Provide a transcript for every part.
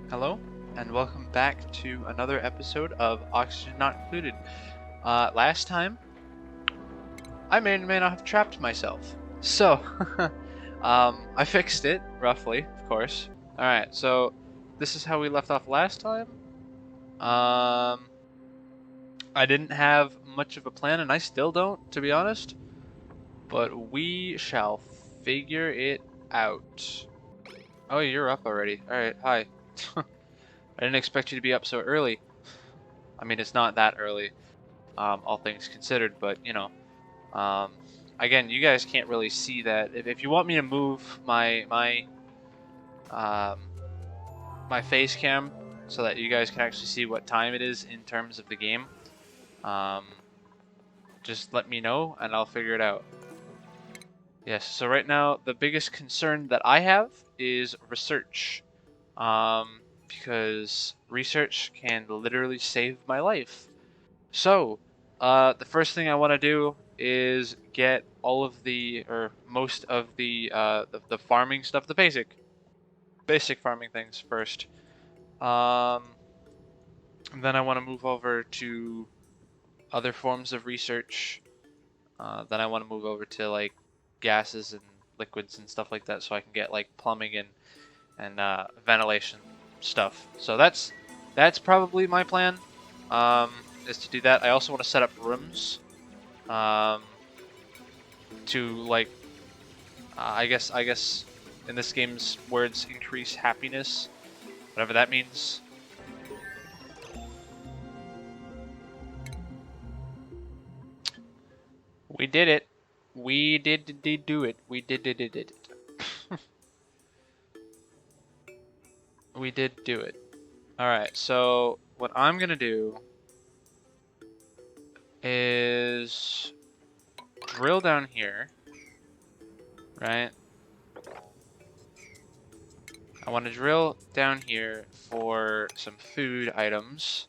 Hello, and welcome back to another episode of Oxygen Not Included. Last time, I may or may not have trapped myself. So, I fixed it, roughly, of course. Alright, so this is how we left off last time. I didn't have much of a plan, and I still don't, to be honest. But we shall figure it out. Oh, you're up already. Alright, hi. I didn't expect you to be up so early. I mean, it's not that early, all things considered, but you know, um, again, you guys can't really see that. If you want me to move um, my face cam so that you guys can actually see what time it is in terms of the game, um, just let me know and I'll figure it out. Yes, so right now the biggest concern that I have is research, because research can literally save my life. So, the first thing I want to do is get all of the, or most of the farming stuff, the basic farming things first. And then I want to move over to other forms of research. Then I want to move over to like gases and liquids and stuff like that, so I can get like plumbing and ventilation stuff. So that's probably my plan. Is to do that. I also want to set up rooms. Um, to like, I guess, in this game's words, increase happiness, whatever that means. We did it. We did do it. We did it. We did do it. All right. So what I'm gonna do is drill down here, right? I want to drill down here for some food items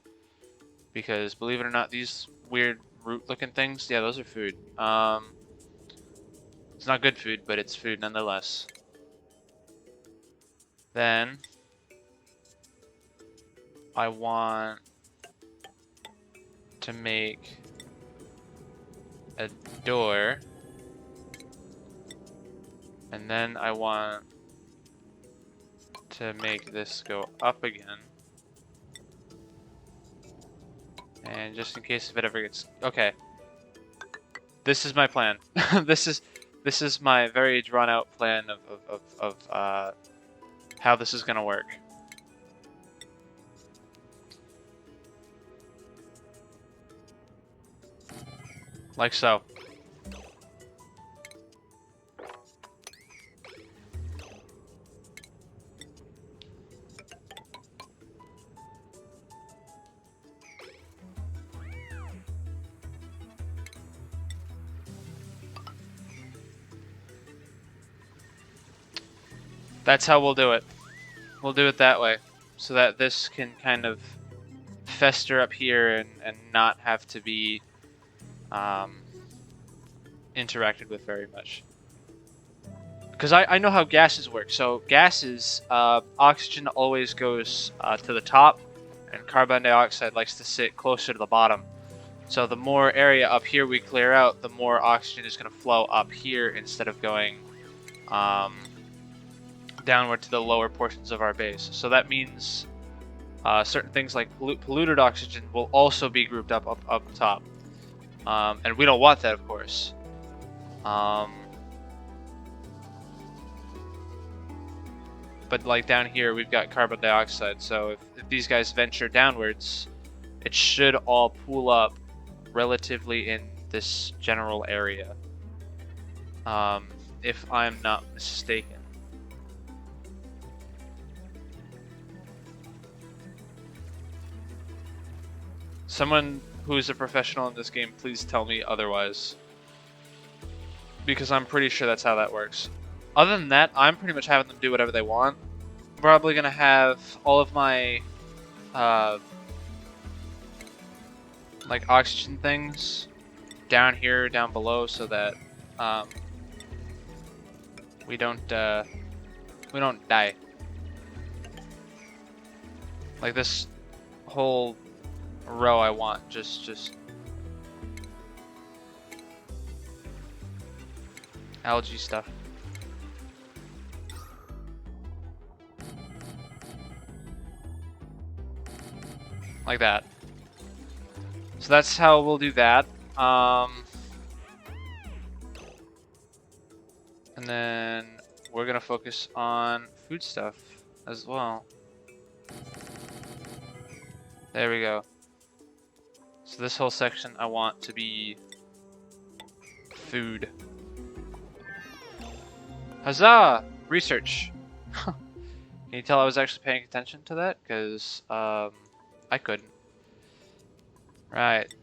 because, believe it or not, these weird root-looking things, yeah, those are food. It's not good food, but it's food nonetheless. Then I want to make a door, and then I want to make this go up again. And just in case if it ever gets... Okay. This is my plan. this is my very drawn out plan of how this is gonna work. Like so. That's how we'll do it. We'll do it that way, so that this can kind of fester up here and not have to be interacted with very much. Because I know how gases work. So gases, oxygen always goes to the top, and carbon dioxide likes to sit closer to the bottom. So the more area up here we clear out, the more oxygen is going to flow up here instead of going downward to the lower portions of our base. So that means certain things like polluted oxygen will also be grouped up top. And we don't want that, of course. But like down here, we've got carbon dioxide. So if these guys venture downwards, it should all pool up relatively in this general area. If I'm not mistaken. Someone who's a professional in this game, please tell me otherwise. Because I'm pretty sure that's how that works. Other than that, I'm pretty much having them do whatever they want. Probably gonna have all of my like oxygen things down here, down below, so that we don't die. Like this whole row I want just algae stuff. Like that. So that's how we'll do that. And then we're gonna focus on food stuff as well. There we go. So this whole section I want to be food. Huzzah! Research. Can you tell I was actually paying attention to that? Because I couldn't. Right.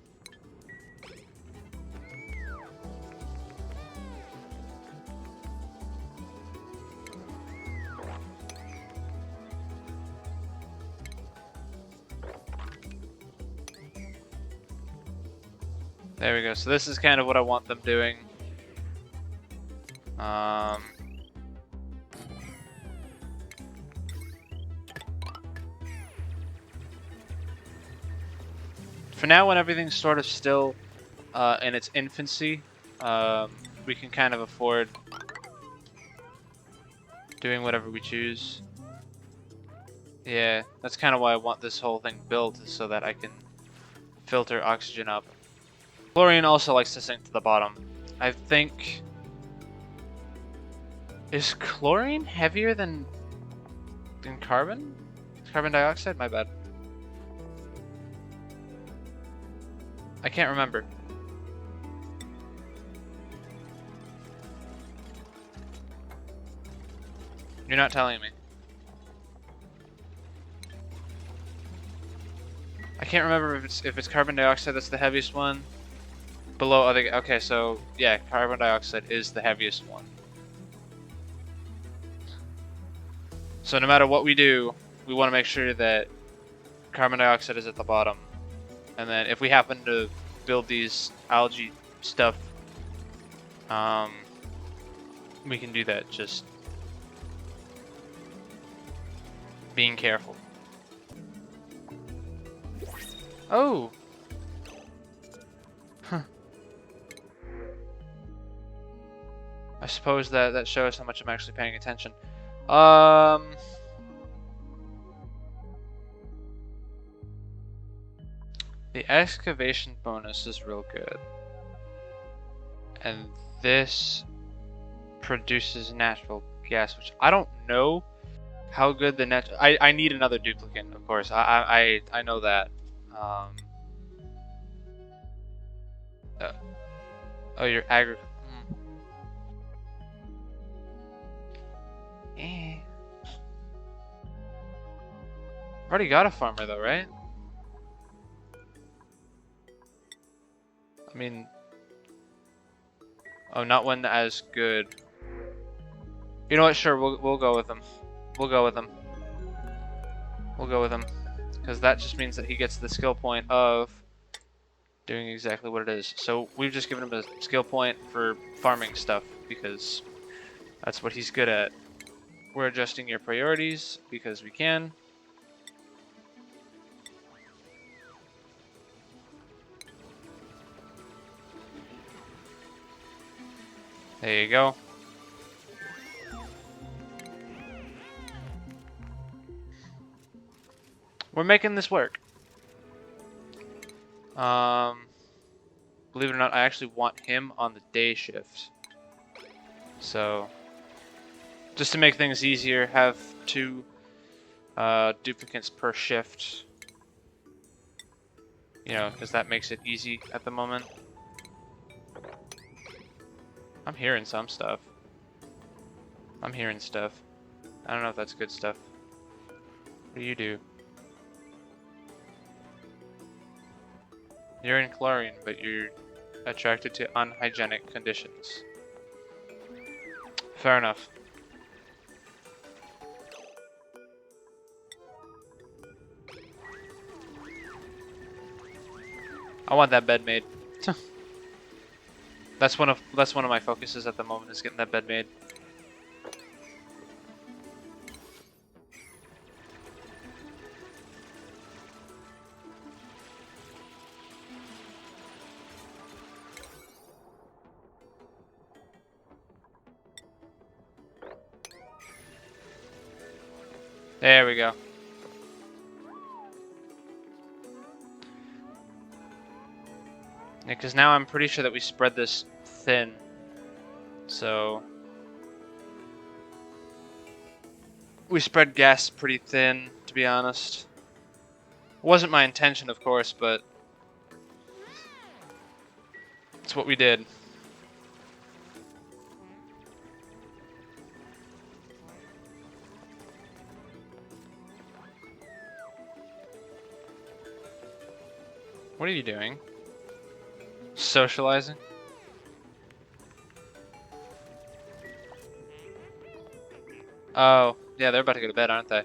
There we go. So this is kind of what I want them doing. For now, when everything's sort of still in its infancy, we can kind of afford doing whatever we choose. Yeah, that's kind of why I want this whole thing built, so that I can filter oxygen up. Chlorine also likes to sink to the bottom. I think... Is chlorine heavier than carbon? Carbon dioxide? My bad. I can't remember. You're not telling me. I can't remember if it's carbon dioxide that's the heaviest one. Below other. Okay, so yeah, carbon dioxide is the heaviest one. So no matter what we do, we want to make sure that carbon dioxide is at the bottom. And then if we happen to build these algae stuff, we can do that, just being careful. Oh! Huh. I suppose that shows how much I'm actually paying attention. The excavation bonus is real good. And this produces natural gas, which I don't know how good the natural... I need another duplicate, of course. I know that. Oh, you're I've already got a farmer though, right? I mean... Oh, not one as good. You know what? Sure, we'll go with him. We'll go with him. We'll go with him. Because that just means that he gets the skill point of doing exactly what it is. So we've just given him a skill point for farming stuff because that's what he's good at. We're adjusting your priorities because we can. There you go. We're making this work. Believe it or not, I actually want him on the day shift. So, just to make things easier, have 2 duplicates per shift. You know, because that makes it easy at the moment. I'm hearing some stuff. I'm hearing stuff. I don't know if that's good stuff. What do you do? You're in chlorine, but you're attracted to unhygienic conditions. Fair enough. I want that bed made. That's one of my focuses at the moment, is getting that bed made. There we go. Yeah, because now I'm pretty sure that we spread this thin. So we spread gas pretty thin, to be honest. It wasn't my intention, of course, but it's what we did. What are you doing? Socializing? Oh, yeah, they're about to go to bed, aren't they?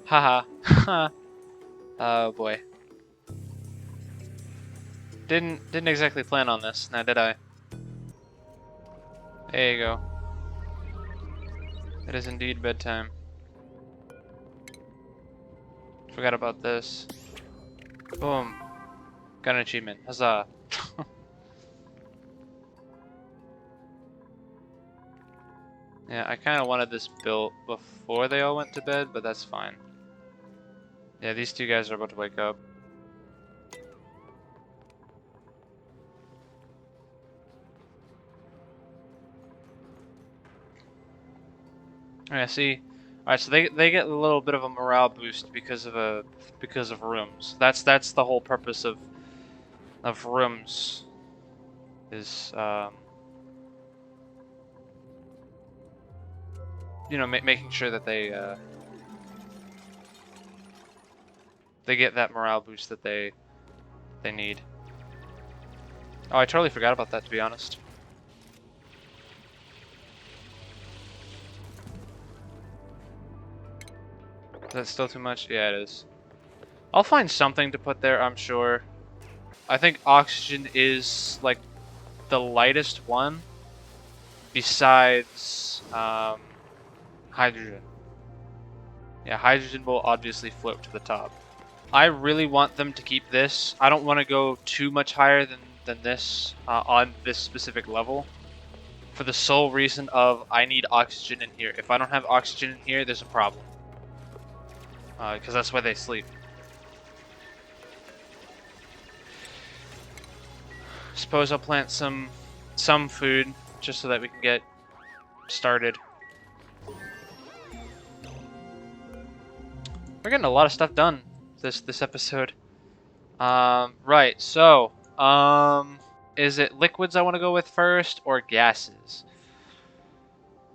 Haha. Ha. Oh boy. Didn't exactly plan on this, now did I? There you go. It is indeed bedtime. Forgot about this. Boom. Got an achievement. Huzzah. Yeah, I kind of wanted this built before they all went to bed, but that's fine. Yeah, these two guys are about to wake up. Yeah, see. Alright, so they get a little bit of a morale boost because of rooms. That's the whole purpose of rooms is you know, making sure that they get that morale boost that they need. Oh, I totally forgot about that, to be honest. Is that still too much? Yeah, it is. I'll find something to put there, I'm sure. I think oxygen is like the lightest one besides hydrogen. Yeah, hydrogen will obviously float to the top. I really want them to keep this. I don't want to go too much higher than this on this specific level. For the sole reason of I need oxygen in here. If I don't have oxygen in here, there's a problem. Because that's why they sleep. Suppose I'll plant some food just so that we can get started. We're getting a lot of stuff done this episode. Right, so is it liquids I want to go with first or gases?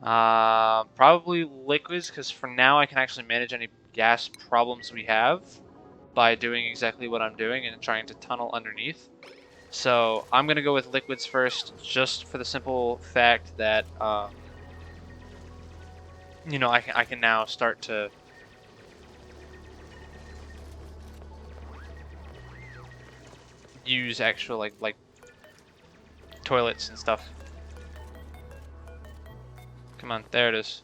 Probably liquids, because for now I can actually manage any gas problems we have by doing exactly what I'm doing and trying to tunnel underneath. So I'm gonna go with liquids first, just for the simple fact that you know, I can now start to use actual like toilets and stuff. Come on, there it is.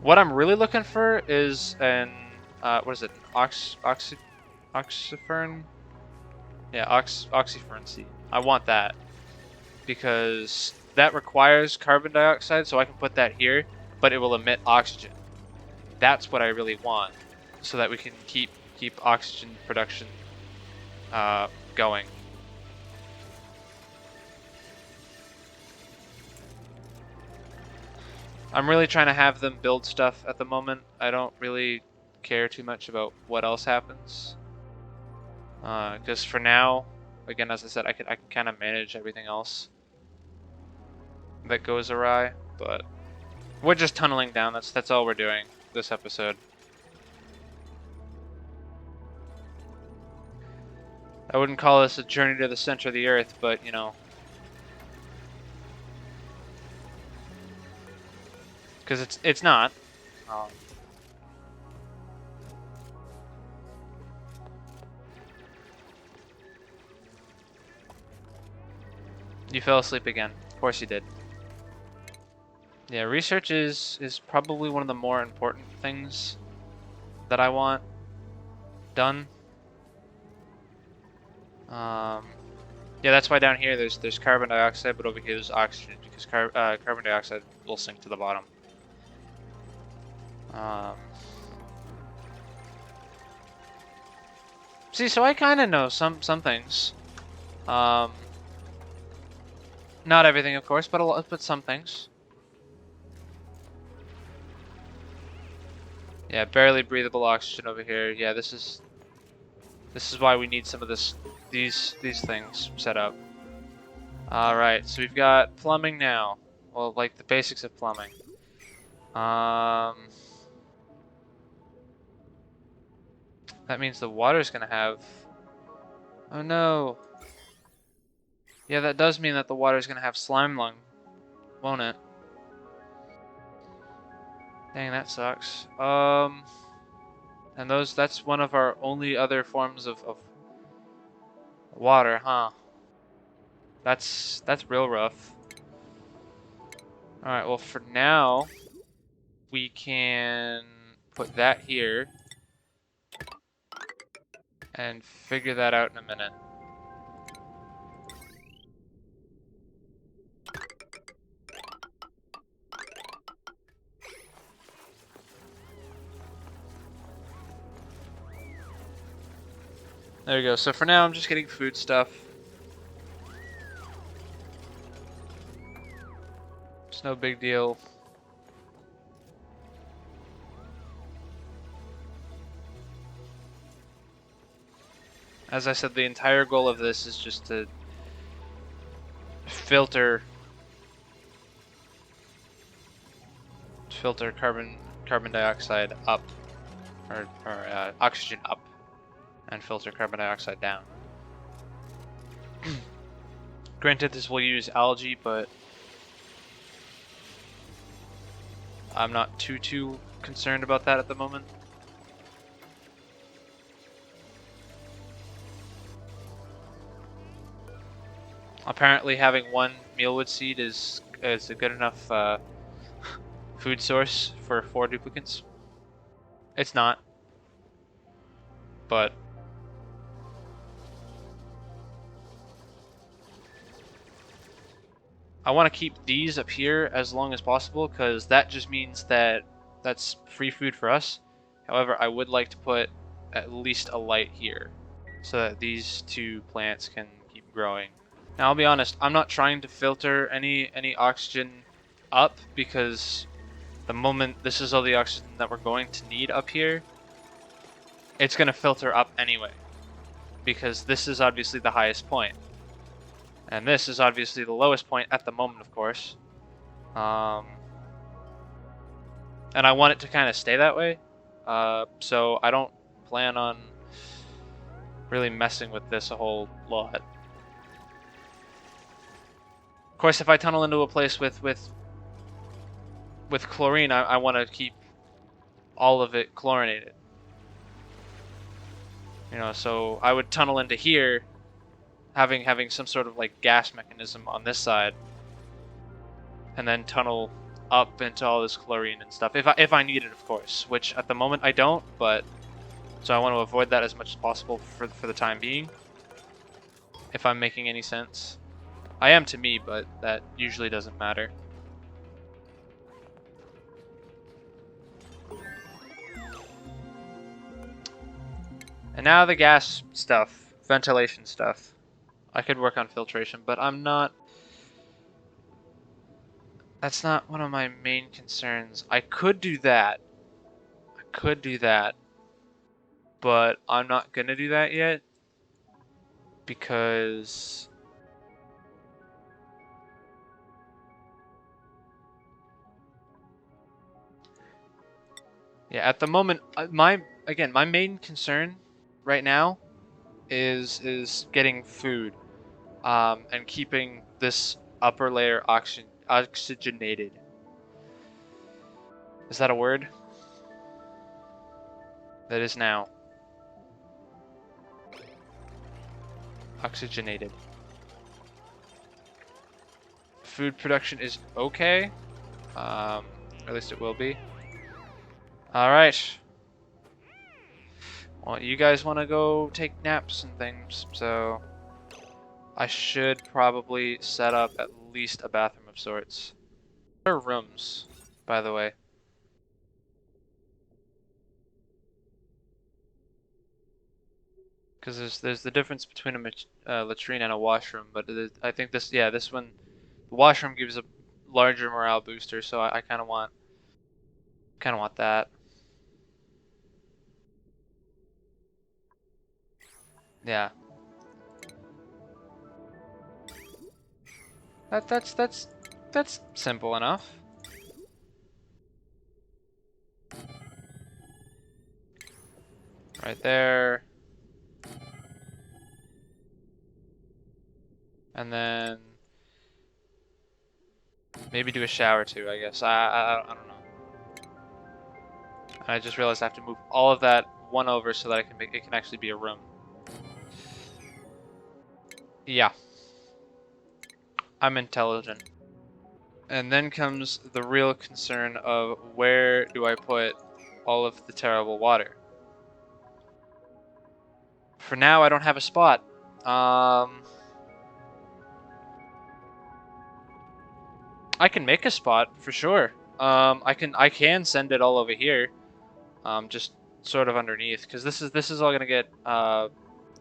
What I'm really looking for is an what is it? Oxyfern? Yeah, oxyfern seed. I want that because that requires carbon dioxide, so I can put that here, but it will emit oxygen. That's what I really want, so that we can keep oxygen production going. I'm really trying to have them build stuff at the moment. I don't really care too much about what else happens. Because for now, again, as I said, I can kind of manage everything else that goes awry, but we're just tunneling down. That's all we're doing this episode. I wouldn't call this a journey to the center of the earth, but you know, because it's not. You fell asleep again. Of course you did. Yeah, research is probably one of the more important things that I want done. Yeah, that's why down here there's carbon dioxide, but over here there's oxygen, because carbon dioxide will sink to the bottom. Um, see, so I kind of know some things. Not everything, of course, but a lot, but some things. Yeah, barely breathable oxygen over here. Yeah, this is why we need some of these things set up. All right, so we've got plumbing now. Well, like the basics of plumbing. That means the water's gonna have. Oh no. Yeah, that does mean that the water's gonna have slime lung, won't it? Dang, that sucks. And that's one of our only other forms of water, huh? That's real rough. All right, well for now, we can put that here and figure that out in a minute. There we go. So for now, I'm just getting food stuff. It's no big deal. As I said, the entire goal of this is just to filter carbon dioxide up, or oxygen up, and filter carbon dioxide down. Granted, this will use algae, but I'm not too concerned about that at the moment. Apparently, having one mealwood seed is a good enough food source for 4 duplicants. It's not, but I want to keep these up here as long as possible because that just means that that's free food for us. However, I would like to put at least a light here so that these 2 plants can keep growing. Now, I'll be honest, I'm not trying to filter any oxygen up because the moment this is all the oxygen that we're going to need up here, it's going to filter up anyway because this is obviously the highest point. And this is obviously the lowest point at the moment, of course. And I want it to kind of stay that way. So I don't plan on really messing with this a whole lot. Of course, if I tunnel into a place with chlorine, I want to keep all of it chlorinated. You know, so I would tunnel into here, having some sort of like gas mechanism on this side, and then tunnel up into all this chlorine and stuff. If I need it, of course, which at the moment I don't, but so I want to avoid that as much as possible for the time being. If I'm making any sense. I am to me, but that usually doesn't matter. And now the gas stuff, ventilation stuff. I could work on filtration, but I'm not... That's not one of my main concerns. I could do that. But I'm not gonna do that yet. Because... Yeah, at the moment, my main concern right now is getting food, and keeping this upper layer oxygenated. Is that a word? That is now. Oxygenated. Food production is okay. Or at least it will be. Alright. Well, you guys want to go take naps and things, so I should probably set up at least a bathroom of sorts. What are rooms, by the way? Because there's the difference between a latrine and a washroom, but I think this one, the washroom gives a larger morale booster, so I kind of want that. Yeah. That's simple enough. Right there. And then maybe do a shower too, I guess. I don't know. I just realized I have to move all of that one over so that it can actually be a room. Yeah. I'm intelligent. And then comes the real concern of where do I put all of the terrible water? For now, I don't have a spot. I can make a spot for sure. I can send it all over here. Just sort of underneath, because this is all gonna get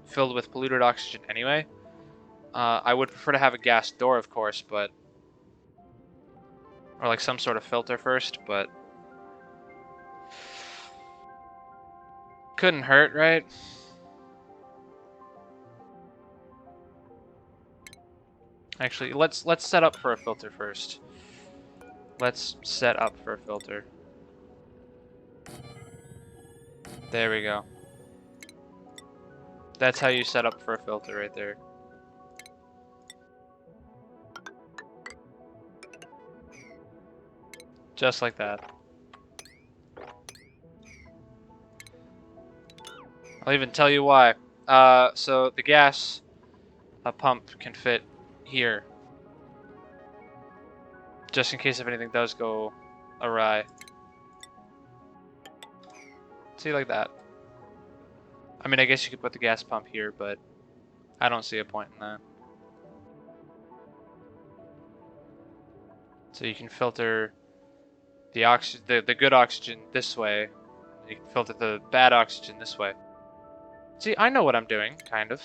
filled with polluted oxygen anyway. I would prefer to have a gas door, of course, but or like some sort of filter first, but couldn't hurt, right? Actually, let's set up for a filter first. Let's set up for a filter. There we go. That's how you set up for a filter right there. Just like that. I'll even tell you why. So the gas pump can fit here. Just in case if anything does go awry. See, like that. I mean, I guess you could put the gas pump here, but I don't see a point in that. So you can filter the good oxygen this way. You can filter the bad oxygen this way. See, I know what I'm doing, kind of.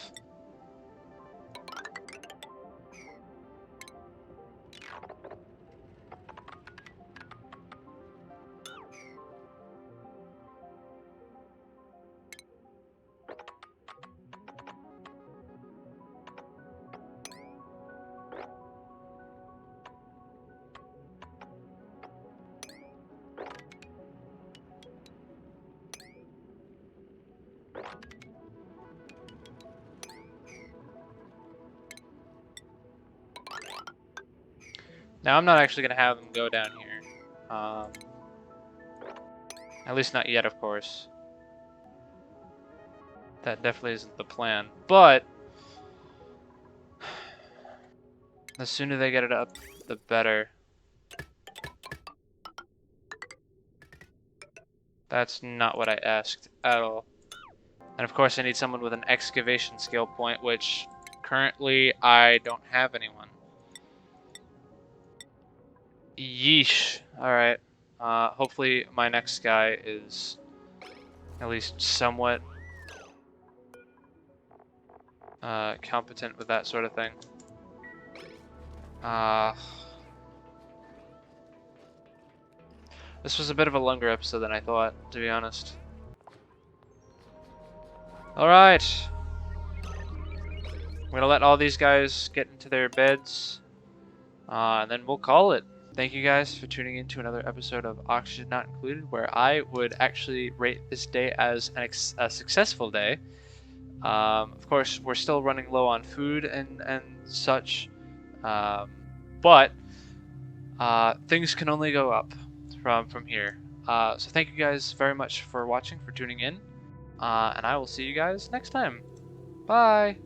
Now, I'm not actually going to have them go down here. At least not yet, of course. That definitely isn't the plan. But the sooner they get it up, the better. That's not what I asked at all. And of course, I need someone with an excavation skill point, which currently I don't have anyone. Yeesh. Alright. Hopefully my next guy is at least somewhat competent with that sort of thing. This was a bit of a longer episode than I thought, to be honest. Alright. I'm gonna let all these guys get into their beds, and then we'll call it. Thank you guys for tuning in to another episode of Oxygen Not Included, where I would actually rate this day as a successful day. Of course, we're still running low on food and such, but things can only go up from here. So thank you guys very much for watching, for tuning in, and I will see you guys next time. Bye!